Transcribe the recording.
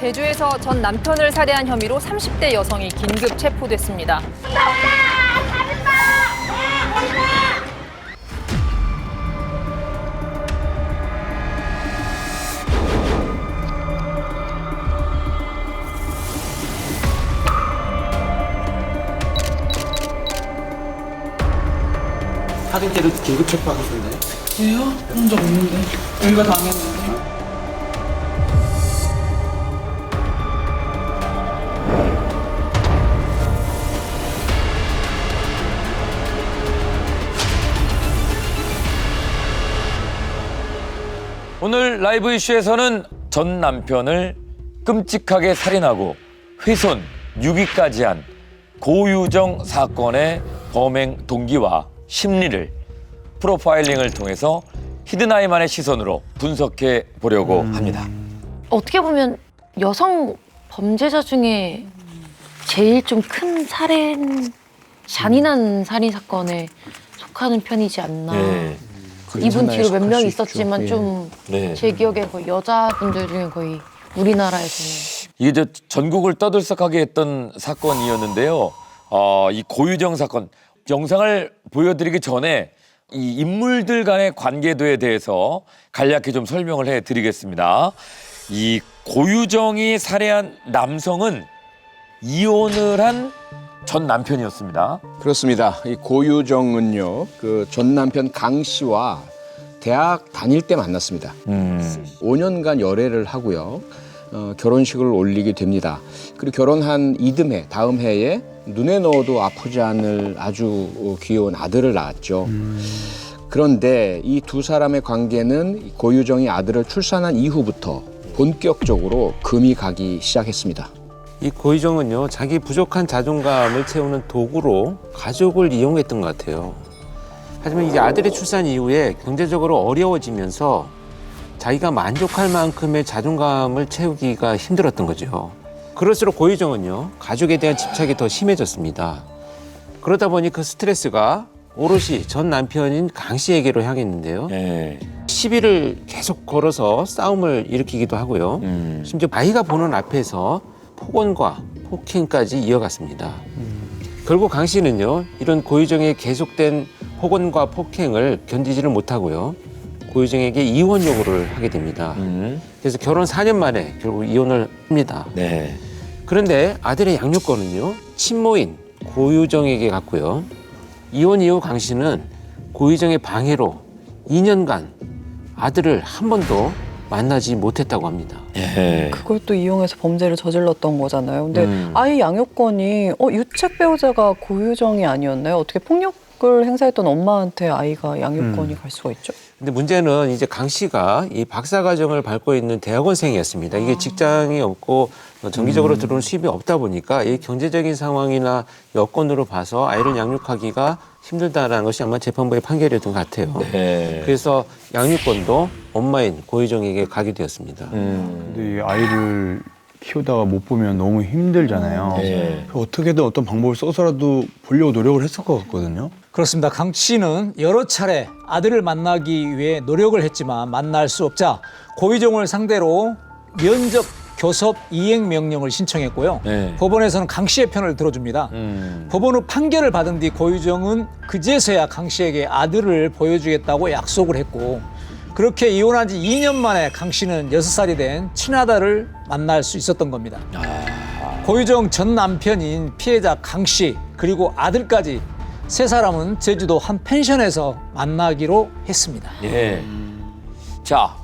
제주에서 전 남편을 살해한 혐의로 30대 여성이 긴급 체포됐습니다. 하긴 때도 긴급 체포하겠는데. 왜요? 그런 적 없는데. 여기가 당했는데. 오늘 라이브 이슈에서는 전 남편을 끔찍하게 살인하고 훼손, 유기까지 한 고유정 사건의 범행 동기와 심리를 프로파일링을 통해서 히든아이만의 시선으로 분석해 보려고 합니다. 어떻게 보면 여성 범죄자 중에 제일 좀 큰 잔인한 살인 사건에 속하는 편이지 않나. 네. 이분 뒤로 몇 명 수 있었지만 있죠. 좀 네. 제 기억에 거의 여자분들 중에 거의 우리나라에서는. 이게 전국을 떠들썩하게 했던 사건이었는데요. 이 고유정 사건 영상을 보여드리기 전에 이 인물들 간의 관계도에 대해서 간략히 좀 설명을 해드리겠습니다. 이 고유정이 살해한 남성은 이혼을 한 전 남편이었습니다. 그렇습니다. 이 고유정은요, 그 전 남편 강 씨와 대학 다닐 때 만났습니다. 5년간 열애를 하고요. 결혼식을 올리게 됩니다. 그리고 결혼한 이듬해, 다음 해에 눈에 넣어도 아프지 않을 아주 귀여운 아들을 낳았죠. 그런데 이 두 사람의 관계는 고유정이 아들을 출산한 이후부터 본격적으로 금이 가기 시작했습니다. 이 고유정은요, 자기 부족한 자존감을 채우는 도구로 가족을 이용했던 것 같아요. 하지만 이제 아들의 출산 이후에 경제적으로 어려워지면서 자기가 만족할 만큼의 자존감을 채우기가 힘들었던 거죠. 그럴수록 고유정은요, 가족에 대한 집착이 더 심해졌습니다. 그러다 보니 그 스트레스가 오롯이 전 남편인 강 씨에게로 향했는데요. 네. 시비를 계속 걸어서 싸움을 일으키기도 하고요. 심지어 아이가 보는 앞에서 폭언과 폭행까지 이어갔습니다. 결국 강 씨는요, 이런 고유정의 계속된 폭언과 폭행을 견디지를 못하고요, 고유정에게 이혼 요구를 하게 됩니다. 그래서 결혼 4년 만에 결국 이혼을 합니다. 네. 그런데 아들의 양육권은요, 친모인 고유정에게 갔고요. 이혼 이후 강 씨는 고유정의 방해로 2년간 아들을 한 번도 만나지 못했다고 합니다. 예. 그걸 또 이용해서 범죄를 저질렀던 거잖아요. 근데 아이 양육권이 유책 배우자가 고유정이 아니었나요? 어떻게 폭력을 행사했던 엄마한테 아이가 양육권이 갈 수가 있죠? 근데 문제는 이제 강 씨가 이 박사 과정을 밟고 있는 대학원생이었습니다. 이게 직장이 없고 정기적으로 들어오는 수입이 없다 보니까 이 경제적인 상황이나 여건으로 봐서 아이를 양육하기가 힘들다라는 것이 아마 재판부의 판결이었던 것 같아요. 네. 그래서 양육권도 엄마인 고유정에게 가게 되었습니다. 근데 이 아이를 키우다가 못 보면 너무 힘들잖아요. 네. 어떻게든 어떤 방법을 써서라도 보려고 노력을 했을 것 같거든요. 그렇습니다. 강 씨는 여러 차례 아들을 만나기 위해 노력을 했지만 만날 수 없자 고유정을 상대로 면접 교섭 이행 명령을 신청했고요. 네. 법원에서는 강 씨의 편을 들어줍니다. 법원 후 판결을 받은 뒤 고유정은 그제서야 강 씨에게 아들을 보여주겠다고 약속을 했고, 그렇게 이혼한 지 2년 만에 강 씨는 6살이 된 친아들을 만날 수 있었던 겁니다. 고유정 전 남편인 피해자 강 씨 그리고 아들까지 세 사람은 제주도 한 펜션에서 만나기로 했습니다. 예. 자,